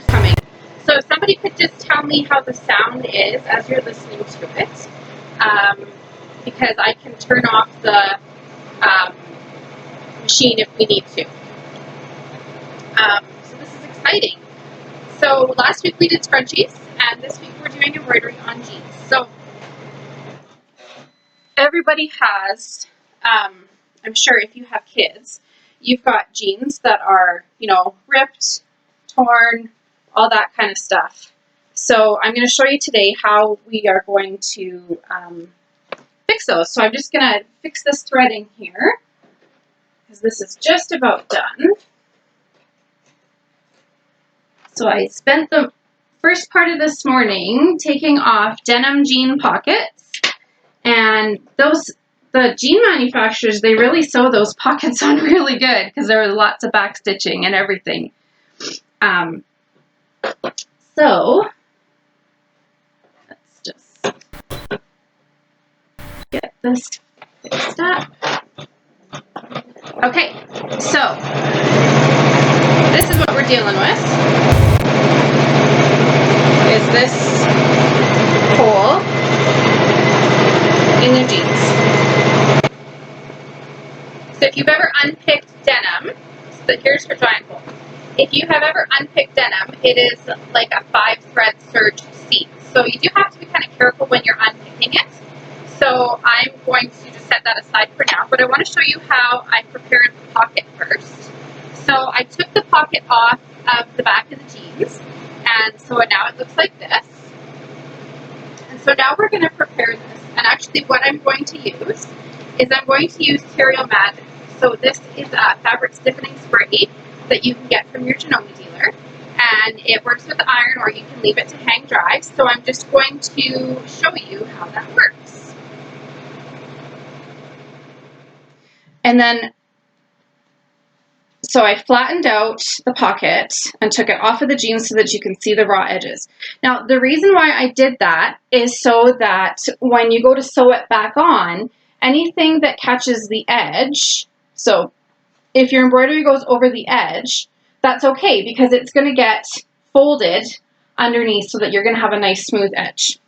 whatever's coming. So if somebody could just tell me how the sound is as you're listening to it, because I can turn off the machine if we need to. So this is exciting. So last week we did scrunchies, and this week we're doing embroidery on jeans. So everybody has, I'm sure if you have kids, you've got jeans that are, you know, ripped, torn, all that kind of stuff. So I'm going to show you today how we are going to fix those. So I'm just going to fix this threading here, because this is just about done. So I spent the first part of this morning taking off denim jean pockets, and the jean manufacturers, they really sew those pockets on really good because there are lots of back stitching and everything. So let's just get this fixed up. Okay, so this is what we're dealing with. Is this hole in the jeans. So if you've ever unpicked denim, so here's her giant hole. If you have ever unpicked denim, it is like a 5-thread serged seam. So you do have to be kind of careful when you're unpicking it. So I'm going to just set that aside for now, but I want to show you how I prepared the pocket first. So I took the pocket off of the back of the jeans, and so now it looks like this. And so now we're going to prepare this, and actually what I'm going to use is I'm going to use Material Magic. So this is a fabric stiffening spray that you can get from your Janome dealer, and it works with iron, or you can leave it to hang dry. So I'm just going to show you how that works. And then, so I flattened out the pocket and took it off of the jeans so that you can see the raw edges. Now, the reason why I did that is so that when you go to sew it back on, anything that catches the edge, so if your embroidery goes over the edge, that's okay because it's going to get folded underneath so that you're going to have a nice smooth edge.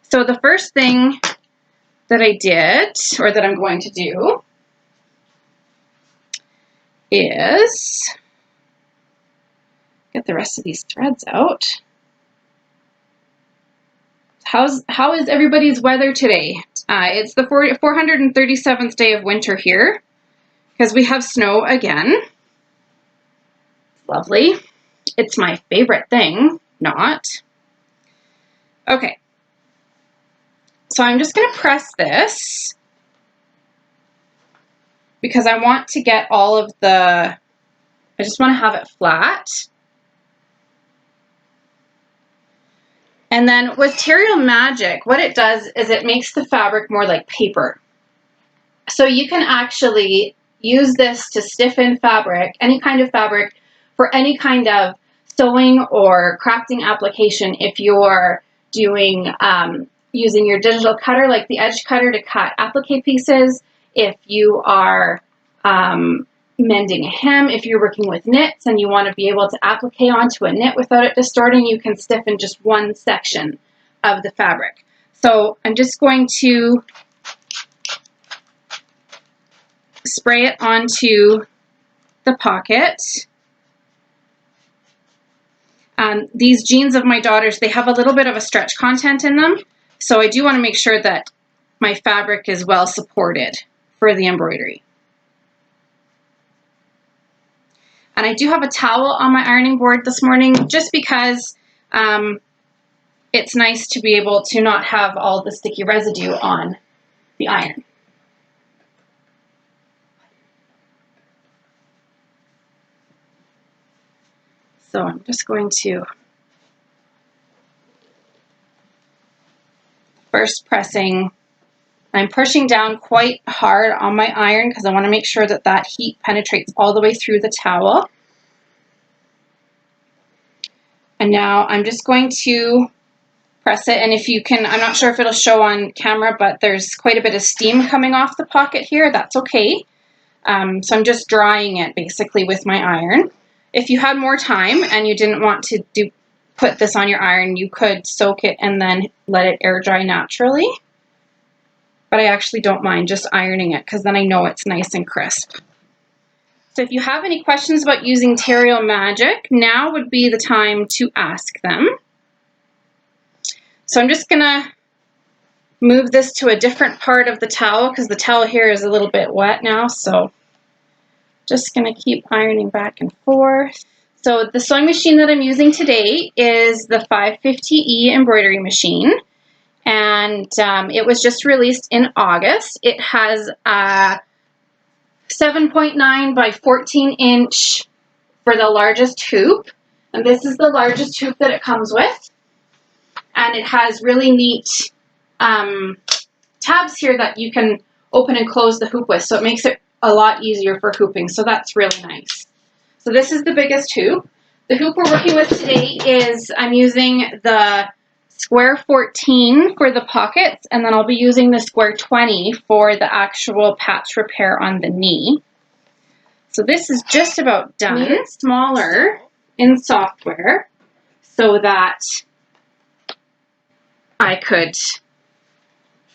So the first thing that I did, or that I'm going to do, is get the rest of these threads out. How is everybody's weather today? It's the 437th day of winter here because we have snow again. Lovely. It's my favorite thing, not. Okay. So I'm just going to press this because I want to get all of I just want to have it flat. And then with Material Magic, what it does is it makes the fabric more like paper. So you can actually use this to stiffen fabric, any kind of fabric, for any kind of sewing or crafting application. If you're doing, using your digital cutter, like the edge cutter, to cut applique pieces, if you are mending a hem, if you're working with knits and you want to be able to applique onto a knit without it distorting, you can stiffen just one section of the fabric. So I'm just going to spray it onto the pocket. These jeans of my daughter's, they have a little bit of a stretch content in them, so I do want to make sure that my fabric is well supported for the embroidery. And I do have a towel on my ironing board this morning just because it's nice to be able to not have all the sticky residue on the iron. So I'm just going to first I'm pushing down quite hard on my iron because I want to make sure that that heat penetrates all the way through the towel. And now I'm just going to press it, and if you can, I'm not sure if it'll show on camera, but there's quite a bit of steam coming off the pocket here. That's okay. So I'm just drying it basically with my iron. if you had more time and you didn't want to put this on your iron, you could soak it and then let it air dry naturally. But I actually don't mind just ironing it because then I know it's nice and crisp. So if you have any questions about using Terrio Magic, now would be the time to ask them. So I'm just gonna move this to a different part of the towel because the towel here is a little bit wet now, so just gonna keep ironing back and forth. So the sewing machine that I'm using today is the 550E embroidery machine, and it was just released in August. It has a 7.9 by 14 inch for the largest hoop, and this is the largest hoop that it comes with, and it has really neat tabs here that you can open and close the hoop with, so it makes it a lot easier for hooping, so that's really nice. So this is the biggest hoop. The hoop we're working with today is, I'm using the square 14 for the pockets, and then I'll be using the square 20 for the actual patch repair on the knee. So this is just about done. Made it smaller in software so that I could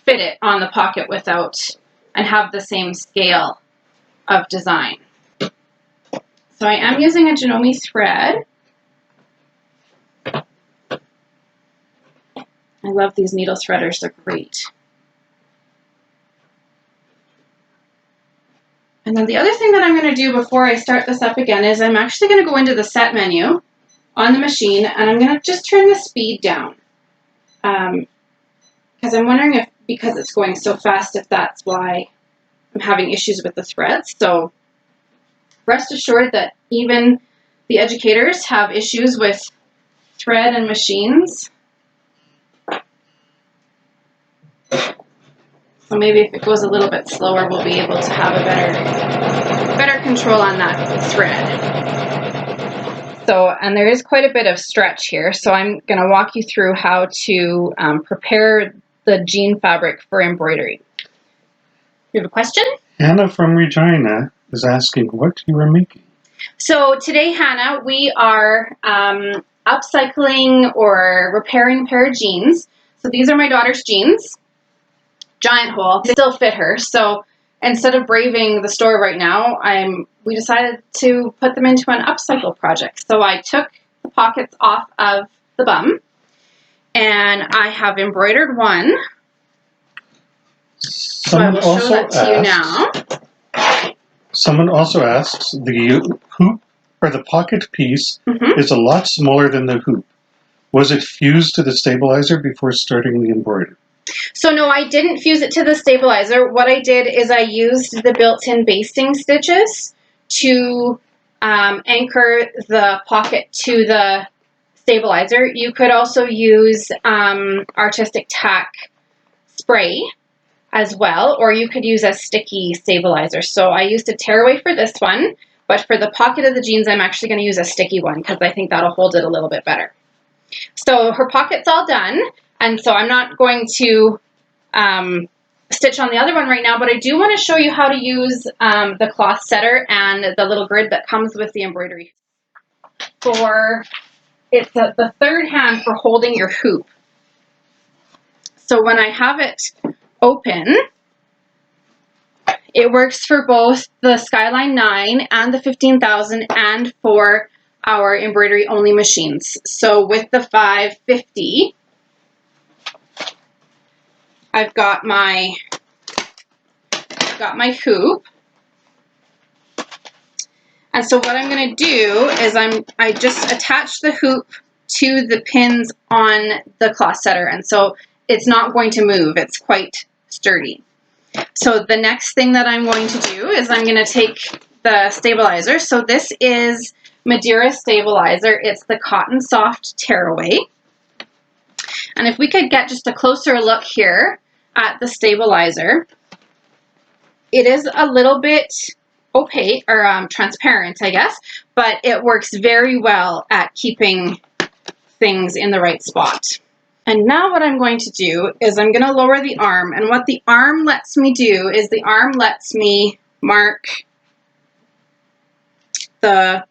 fit it on the pocket without, and have the same scale of design. So I am using a Janome thread. I love these needle threaders, they're great. And then the other thing that I'm going to do before I start this up again is I'm actually going to go into the set menu on the machine, and I'm going to just turn the speed down. Because I'm wondering if, because it's going so fast, if that's why I'm having issues with the threads. So rest assured that even the educators have issues with thread and machines. So maybe if it goes a little bit slower, we'll be able to have a better control on that thread. So, and there is quite a bit of stretch here, so I'm going to walk you through how to prepare the jean fabric for embroidery. You have a question? Hannah from Regina is asking what you are making. So today, Hannah, we are upcycling or repairing a pair of jeans. So these are my daughter's jeans. Giant hole. They still fit her. So instead of braving the store right now, we decided to put them into an upcycle project. So I took the pockets off of the bum, and I have embroidered one. So I will show that to you now. Someone also asks, the hoop or the pocket piece is a lot smaller than the hoop. Was it fused to the stabilizer before starting the embroidery? So no, I didn't fuse it to the stabilizer. What I did is I used the built-in basting stitches to anchor the pocket to the stabilizer. You could also use artistic tack spray as well, or you could use a sticky stabilizer. So I used a tearaway for this one, but for the pocket of the jeans, I'm actually going to use a sticky one because I think that'll hold it a little bit better. So her pocket's all done, and so I'm not going to stitch on the other one right now, but I do want to show you how to use the cloth setter and the little grid that comes with the embroidery. It's the third hand for holding your hoop. So when I have it open, it works for both the Skyline 9 and the 15,000 and for our embroidery only machines. So with the 550, I've got my hoop. And so what I'm going to do is I just attach the hoop to the pins on the cloth setter, and so it's not going to move. It's quite sturdy. So the next thing that I'm going to do is I'm going to take the stabilizer. So this is Madeira stabilizer. It's the Cotton Soft Tearaway. And if we could get just a closer look here at the stabilizer, it is a little bit opaque or transparent, I guess, but it works very well at keeping things in the right spot. And now what I'm going to do is I'm going to lower the arm, and what the arm lets me do is the arm lets me mark the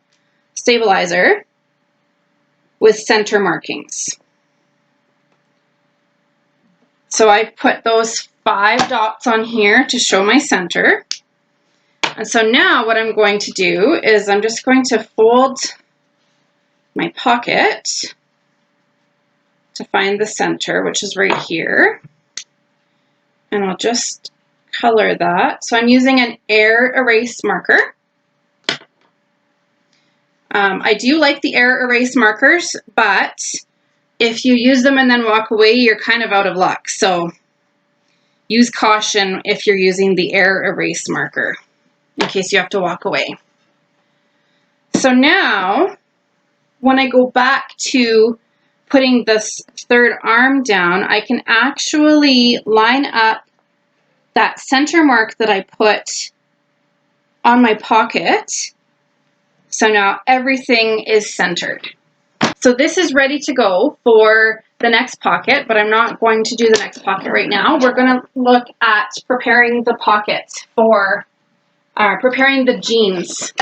stabilizer with center markings. So I put those 5 dots on here to show my center. And so now what I'm going to do is I'm just going to fold my pocket to find the center, which is right here. And I'll just color that. So I'm using an air erase marker. I do like the air erase markers, but if you use them and then walk away, you're kind of out of luck. So use caution if you're using the air erase marker in case you have to walk away. So now when I go back to putting this third arm down, I can actually line up that center mark that I put on my pocket. So now everything is centered. So this is ready to go for the next pocket, but I'm not going to do the next pocket right now. We're going to look at preparing the pocket for, preparing the jeans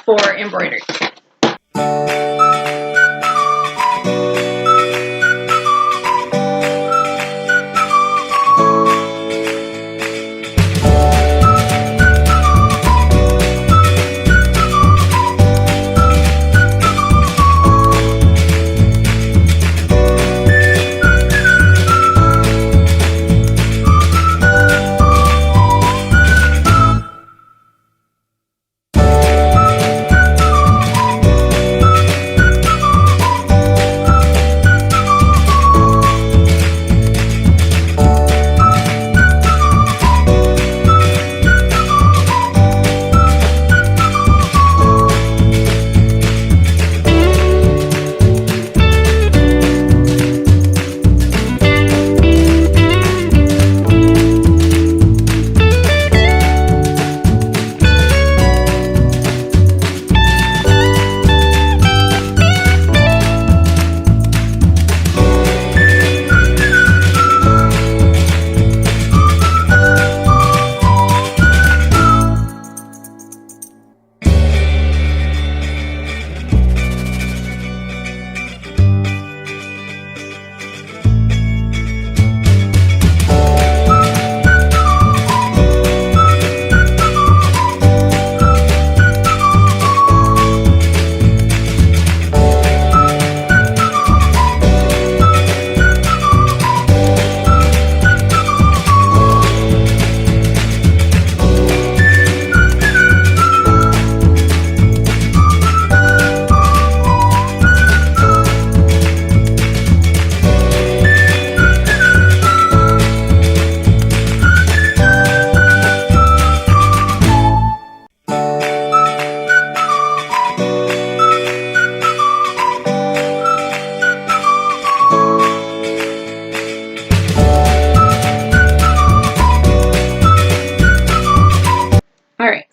for embroidery.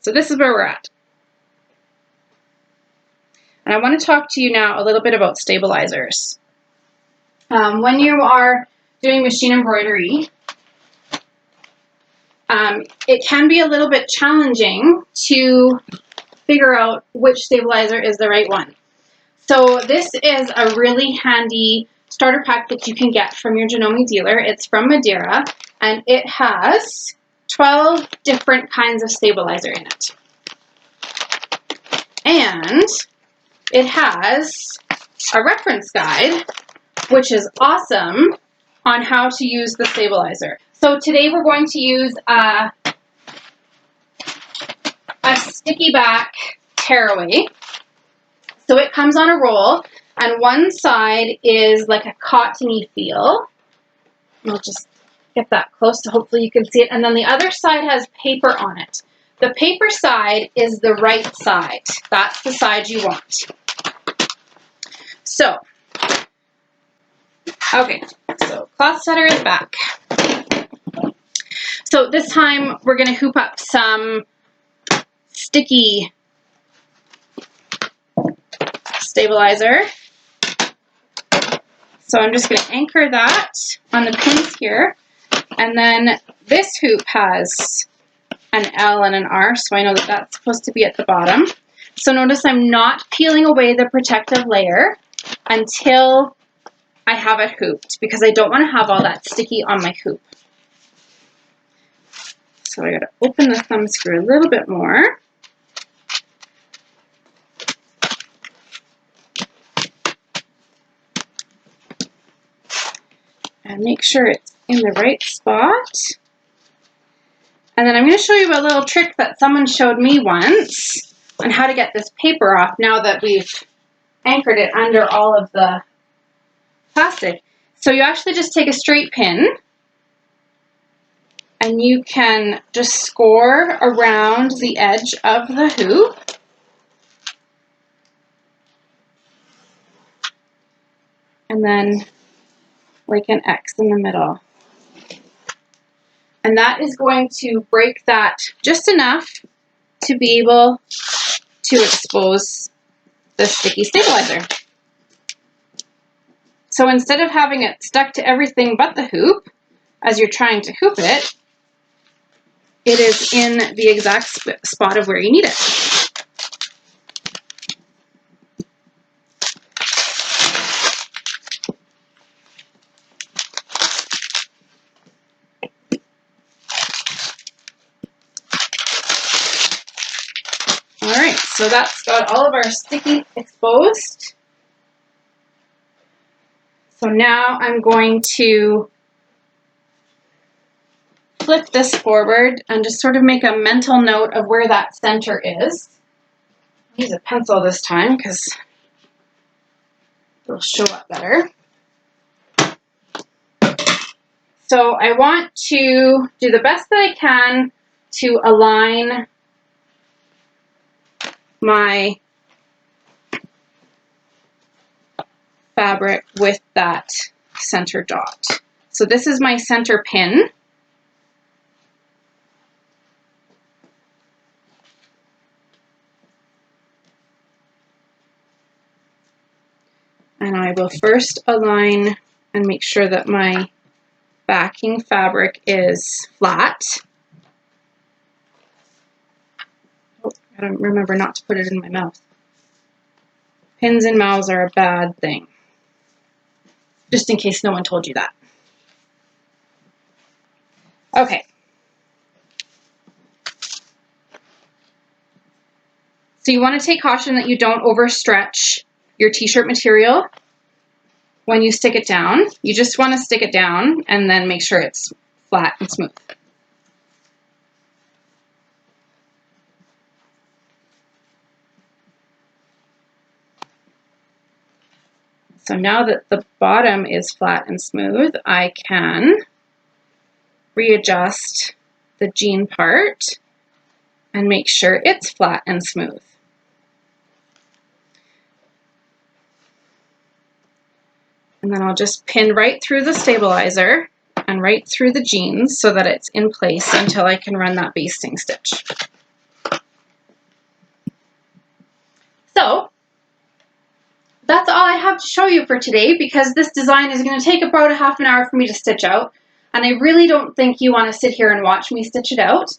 So this is where we're at. And I want to talk to you now a little bit about stabilizers. When you are doing machine embroidery, it can be a little bit challenging to figure out which stabilizer is the right one. So this is a really handy starter pack that you can get from your Janome dealer. It's from Madeira, and it has 12 different kinds of stabilizer in it. And it has a reference guide, which is awesome, on how to use the stabilizer. So today we're going to use a sticky back tearaway. So it comes on a roll, and one side is like a cottony feel. I'll just get that close to hopefully you can see it. And then the other side has paper on it. The paper side is the right side. That's the side you want. So, okay, so cloth setter is back. So this time we're going to hoop up some sticky stabilizer. So I'm just going to anchor that on the pins here. And then this hoop has an L and an R, so I know that that's supposed to be at the bottom. So notice I'm not peeling away the protective layer until I have it hooped, because I don't want to have all that sticky on my hoop. So I gotta open the thumb screw a little bit more. And make sure it's in the right spot. And then I'm going to show you a little trick that someone showed me once on how to get this paper off now that we've anchored it under all of the plastic. So you actually just take a straight pin and you can just score around the edge of the hoop. And then like an X in the middle. And that is going to break that just enough to be able to expose the sticky stabilizer. So instead of having it stuck to everything but the hoop, as you're trying to hoop it, it is in the exact spot of where you need it. All right, so that's got all of our sticky exposed. So now I'm going to flip this forward and just sort of make a mental note of where that center is. I'll use a pencil this time because it'll show up better. So I want to do the best that I can to align my fabric with that center dot. So this is my center pin. And I will first align and make sure that my backing fabric is flat. Oh, I gotta remember not to put it in my mouth. Pins in mouths are a bad thing. Just in case no one told you that. Okay. So you want to take caution that you don't overstretch your t-shirt material when you stick it down. You just want to stick it down and then make sure it's flat and smooth. So now that the bottom is flat and smooth, I can readjust the jean part and make sure it's flat and smooth. And then I'll just pin right through the stabilizer and right through the jeans so that it's in place until I can run that basting stitch. So that's all I have to show you for today, because this design is going to take about a half an hour for me to stitch out. And I really don't think you want to sit here and watch me stitch it out,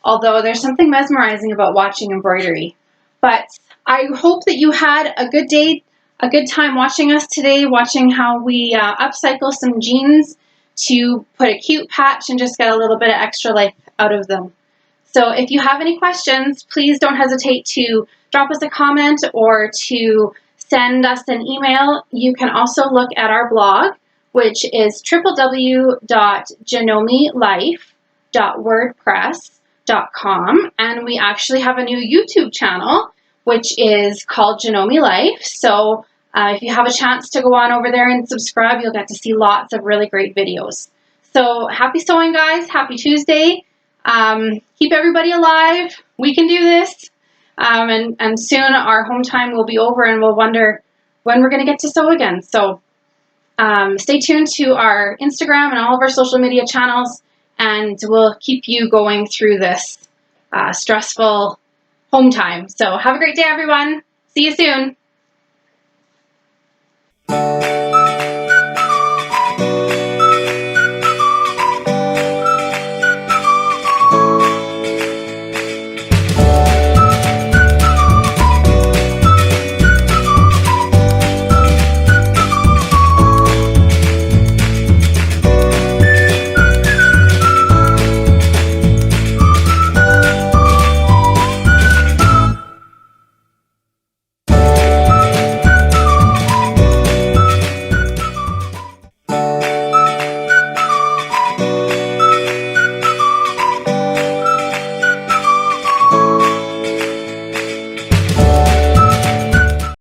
although there's something mesmerizing about watching embroidery. But I hope that you had a good day, a good time watching us today, watching how we upcycle some jeans to put a cute patch and just get a little bit of extra life out of them. So if you have any questions, please don't hesitate to drop us a comment or to send us an email. You can also look at our blog, which is www.janomelife.wordpress.com, and we actually have a new YouTube channel, which is called Janome Life. So if you have a chance to go on over there and subscribe, you'll get to see lots of really great videos. So happy sewing, guys. Happy Tuesday. Keep everybody alive. We can do this. And soon our home time will be over and we'll wonder when we're going to get to sew again. So stay tuned to our Instagram and all of our social media channels, and we'll keep you going through this stressful home time. So have a great day, everyone. See you soon.